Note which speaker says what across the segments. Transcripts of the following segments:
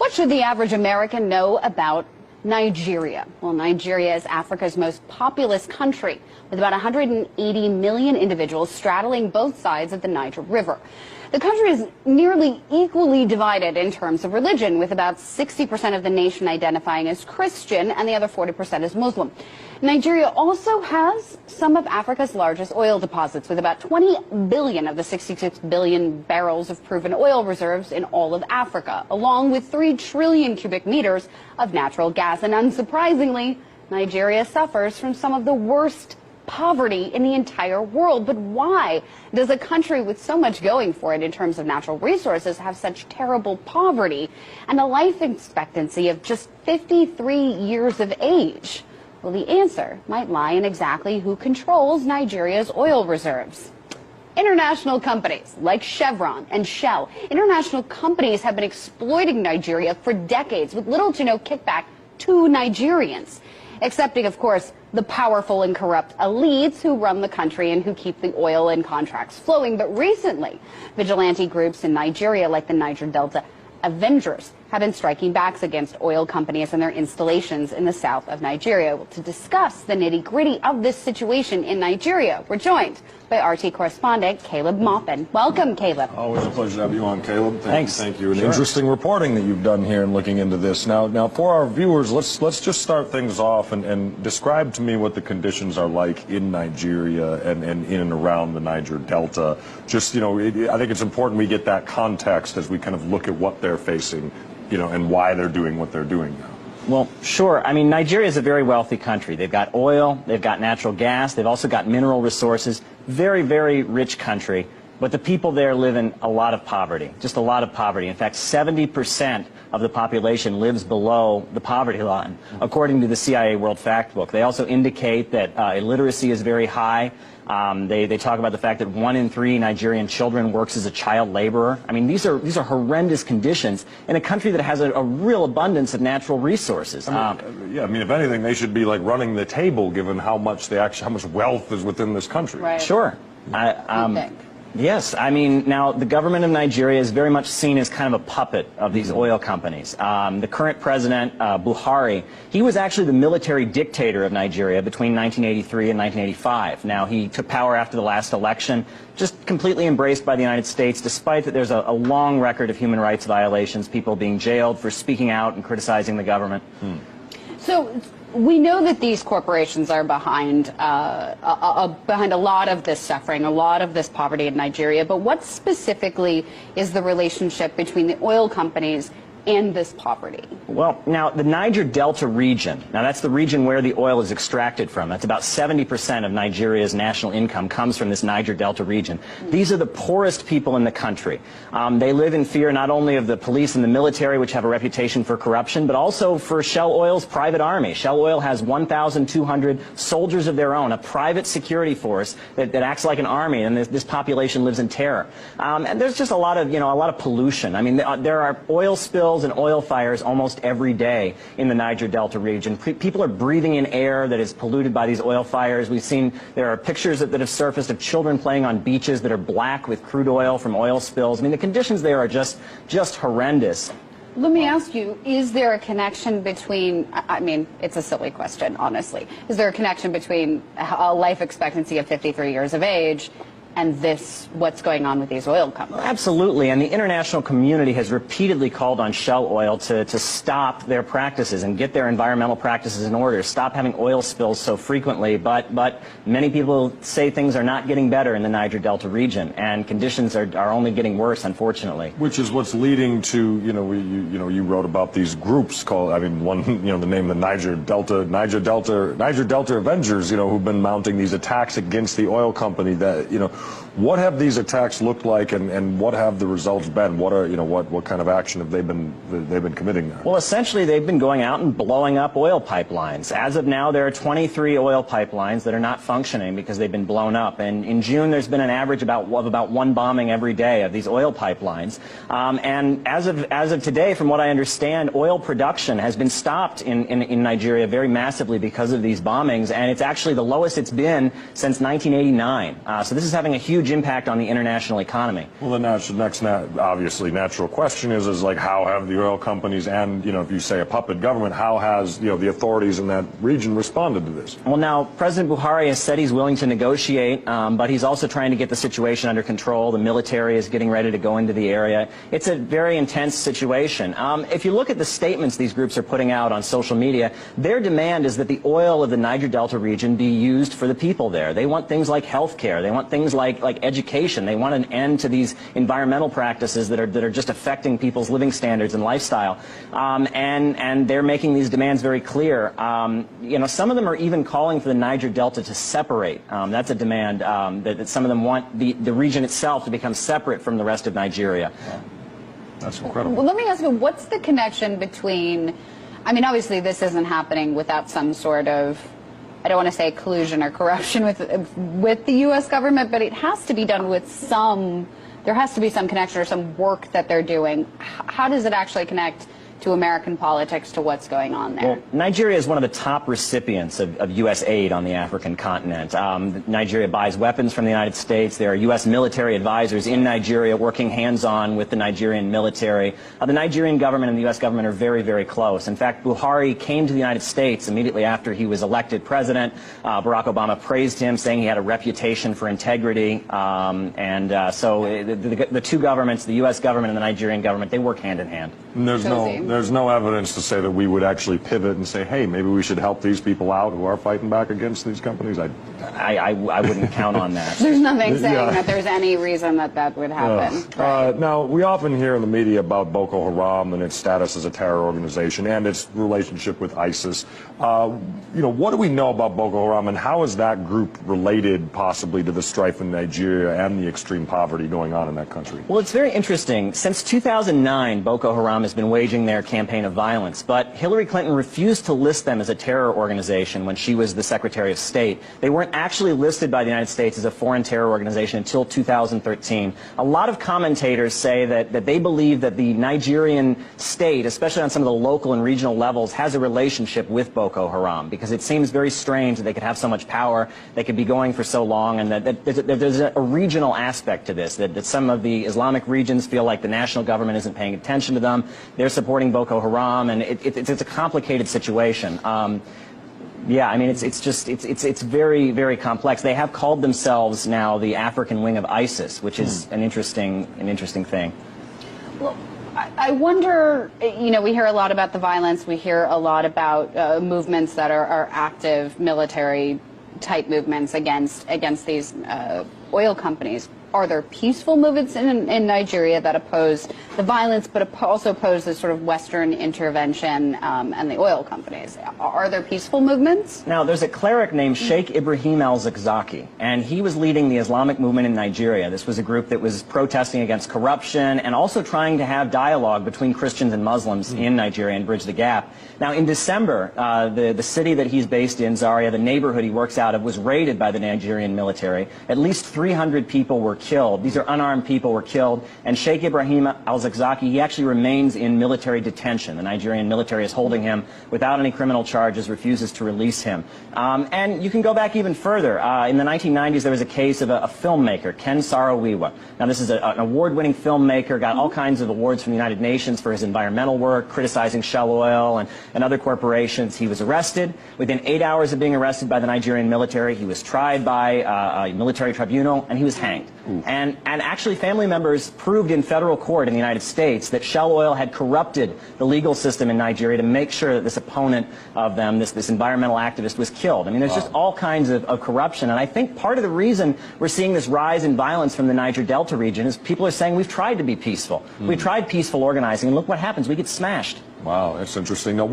Speaker 1: What should the average American know about Nigeria? Well, Nigeria is Africa's most populous country, with about 180 million individuals straddling both sides of the Niger River. The country is nearly equally divided in terms of religion, with about 60% of the nation identifying as Christian and the other 40% as Muslim. Nigeria also has some of Africa's largest oil deposits, with about 20 billion of the 66 billion barrels of proven oil reserves in all of Africa, along with 3 trillion cubic meters of natural gas. And unsurprisingly, Nigeria suffers from some of the worst poverty in the entire world. But why does a country with so much going for it in terms of natural resources have such terrible poverty and a life expectancy of just 53 years of age? Well, the answer might lie in exactly who controls Nigeria's oil reserves. International companies like Chevron and Shell. International companies have been exploiting Nigeria for decades with little to no kickback to Nigerians, excepting, of course, the powerful and corrupt elites who run the country and who keep the oil and contracts flowing. But recently, vigilante groups in Nigeria, like the Niger Delta Avengers, have been striking back against oil companies and their installations in the south of Nigeria. Well, to discuss the nitty-gritty of this situation in Nigeria, we're joined by RT correspondent Caleb Maupin. Welcome, Caleb.
Speaker 2: Always a pleasure to have you on, Caleb.
Speaker 3: Thanks.
Speaker 2: Thank you. Interesting reporting that you've done here and looking into this. Now, for our viewers, let's just start things off and describe to me what the conditions are like in Nigeria and in and around the Niger Delta. Just, I think it's important we get that context as we kind of look at what they're facing, and why they're doing what they're doing now.
Speaker 3: Well, sure. I mean, Nigeria is a very wealthy country. They've got oil, they've got natural gas, they've also got mineral resources. Very, very rich country. But the people there live in a lot of poverty, just a lot of poverty. In fact, 70% of the population lives below the poverty line, according to the CIA World Factbook. They also indicate that illiteracy is very high. They talk about the fact that 1 in 3 Nigerian children works as a child laborer. I mean, these are horrendous conditions in a country that has a real abundance of natural resources.
Speaker 2: I mean, if anything, they should be like running the table, given how much wealth is within this country.
Speaker 1: Right.
Speaker 3: Sure. Yes, I mean, now the government of Nigeria is very much seen as kind of a puppet of these oil companies. The current president, Buhari, he was actually the military dictator of Nigeria between 1983 and 1985. Now, he took power after the last election, just completely embraced by the United States, despite that there's a long record of human rights violations, people being jailed for speaking out and criticizing the government.
Speaker 1: So we know that these corporations are behind behind a lot of this suffering, a lot of this poverty in Nigeria. But what specifically is the relationship between the oil companies and this poverty? Well,
Speaker 3: now, the Niger Delta region, now that's the region where the oil is extracted from. That's about 70% of Nigeria's national income comes from this Niger Delta region. These are the poorest people in the country. They live in fear not only of the police and the military, which have a reputation for corruption, but also for Shell Oil's private army. Shell Oil has 1,200 soldiers of their own, a private security force that acts like an army, and this population lives in terror. And there's just a lot of pollution. I mean, there are oil spills and oil fires almost every day in the Niger Delta region. People are breathing in air that is polluted by these oil fires. We've seen there are pictures that have surfaced of children playing on beaches that are black with crude oil from oil spills. I mean, the conditions there are just horrendous.
Speaker 1: Let me ask you, is there a connection between, I mean, it's a silly question, honestly. Is there a connection between a life expectancy of 53 years of age and what's going on with these oil companies?
Speaker 3: Absolutely, and the international community has repeatedly called on Shell Oil to stop their practices and get their environmental practices in order, stop having oil spills so frequently, but many people say things are not getting better in the Niger Delta region, and conditions are only getting worse, unfortunately.
Speaker 2: Which is what's leading to, you wrote about these groups called, the name, the Niger Delta Avengers, who've been mounting these attacks against the oil company that, what have these attacks looked like, and what have the results been? What kind of action have they've been committing there?
Speaker 3: Well, essentially, they've been going out and blowing up oil pipelines. As of now, there are 23 oil pipelines that are not functioning because they've been blown up. And in June, there's been an average of about 1 bombing every day of these oil pipelines. And as of today, from what I understand, oil production has been stopped in Nigeria very massively because of these bombings, and it's actually the lowest it's been since 1989. So this is having having a huge impact on the international economy.
Speaker 2: Well, the next obviously natural question is like, how have the oil companies and, you know, if you say a puppet government, how has, you know, the authorities in that region responded to this?
Speaker 3: Well, now, President Buhari has said he's willing to negotiate, but he's also trying to get the situation under control. The military is getting ready to go into the area. It's a very intense situation. If you look at the statements these groups are putting out on social media, their demand is that the oil of the Niger Delta region be used for the people there. They want things like health care. They want things like education. They want an end to these environmental practices that are just affecting people's living standards and lifestyle. And they're making these demands very clear. You know, some of them are even calling for the Niger Delta to separate. That's a demand that some of them want the region itself to become separate from the rest of Nigeria.
Speaker 2: Wow. That's incredible.
Speaker 1: Well, let me ask you, what's the connection between, I mean, obviously this isn't happening without some sort of, I don't want to say collusion or corruption with the U.S. government, but it has to be done with there has to be some connection or some work that they're doing. How does it actually connect to American politics, to what's going on there?
Speaker 3: Well, Nigeria is one of the top recipients of U.S. aid on the African continent. Nigeria buys weapons from the United States. There are U.S. military advisors in Nigeria working hands-on with the Nigerian military. The Nigerian government and the U.S. government are very, very close. In fact, Buhari came to the United States immediately after he was elected president. Barack Obama praised him, saying he had a reputation for integrity. So the two governments, the U.S. government and the Nigerian government, they work hand in hand.
Speaker 2: And there's no evidence to say that we would actually pivot and say, hey, maybe we should help these people out who are fighting back against these companies.
Speaker 3: I wouldn't count on that.
Speaker 1: There's nothing saying that there's any reason that would happen. Right.
Speaker 2: Now, we often hear in the media about Boko Haram and its status as a terror organization and its relationship with ISIS. You know, what do we know about Boko Haram, and how is that group related possibly to the strife in Nigeria and the extreme poverty going on in that country?
Speaker 3: Well, it's very interesting. Since 2009, Boko Haram has been waging their campaign of violence, but Hillary Clinton refused to list them as a terror organization when she was the Secretary of State. They weren't actually listed by the United States as a foreign terror organization until 2013. A lot of commentators say that they believe that the Nigerian state, especially on some of the local and regional levels, has a relationship with Boko Haram, because it seems very strange that they could have so much power, they could be going for so long, and that there's a regional aspect to this, that some of the Islamic regions feel like the national government isn't paying attention to them. They're supporting Boko Haram, and it's a complicated situation. Yeah, I mean, it's very, very complex. They have called themselves now the African wing of ISIS, which is an interesting thing.
Speaker 1: Well, I wonder, you know, we hear a lot about the violence. We hear a lot about movements that are active military type movements against these oil companies. Are there peaceful movements in Nigeria that oppose the violence, but also oppose the sort of Western intervention and the oil companies? Are there peaceful movements?
Speaker 3: Now, there's a cleric named Sheikh Ibrahim al-Zakzaki, and he was leading the Islamic movement in Nigeria. This was a group that was protesting against corruption and also trying to have dialogue between Christians and Muslims in Nigeria and bridge the gap. Now, in December, the city that he's based in, Zaria, the neighborhood he works out of, was raided by the Nigerian military. At least 300 people were killed. These are unarmed people were killed. And Sheikh Ibrahim al-Zakzaki, he actually remains in military detention. The Nigerian military is holding him without any criminal charges, refuses to release him. And you can go back even further. In the 1990s, there was a case of a filmmaker, Ken Saro-Wiwa. Now, this is an award-winning filmmaker, got all kinds of awards from the United Nations for his environmental work, criticizing Shell Oil and other corporations. He was arrested. Within 8 hours of being arrested by the Nigerian military, he was tried by a military tribunal, and he was hanged. And actually, family members proved in federal court in the United States that Shell Oil had corrupted the legal system in Nigeria to make sure that this opponent of them, this environmental activist, was killed. I mean, there's just all kinds of corruption. And I think part of the reason we're seeing this rise in violence from the Niger Delta region is people are saying we've tried to be peaceful. We've tried peaceful organizing, and look what happens. We get smashed.
Speaker 2: Wow, that's interesting. Now,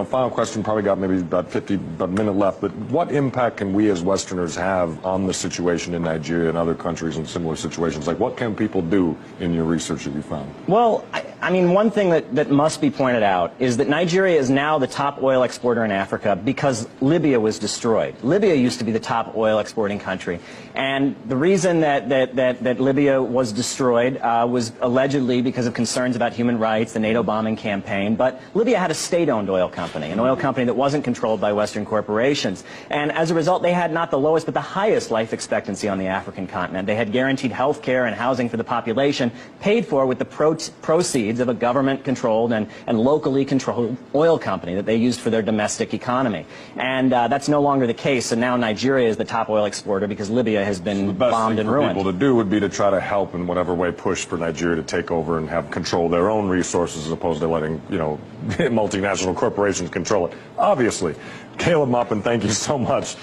Speaker 2: final question, probably got maybe about a minute left, but what impact can we as Westerners have on the situation in Nigeria and other countries in similar situations? Like, what can people do in your research that you found?
Speaker 3: Well, I mean, one thing that must be pointed out is that Nigeria is now the top oil exporter in Africa because Libya was destroyed. Libya used to be the top oil exporting country. And the reason that Libya was destroyed was allegedly because of concerns about human rights, the NATO bombing campaign. But Libya had a state-owned oil company, an oil company that wasn't controlled by Western corporations. And as a result, they had not the lowest but the highest life expectancy on the African continent. They had guaranteed health care and housing for the population, paid for with the proceeds of a government-controlled and locally controlled oil company that they used for their domestic economy. And that's no longer the case. And now Nigeria is the top oil exporter because Libya has been bombed and ruined.
Speaker 2: The best thing for people to do would be to try to help in whatever way, push for Nigeria to take over and have control of their own resources as opposed to letting, you know, multinational corporations control it. Obviously. Caleb Muppin, thank you so much.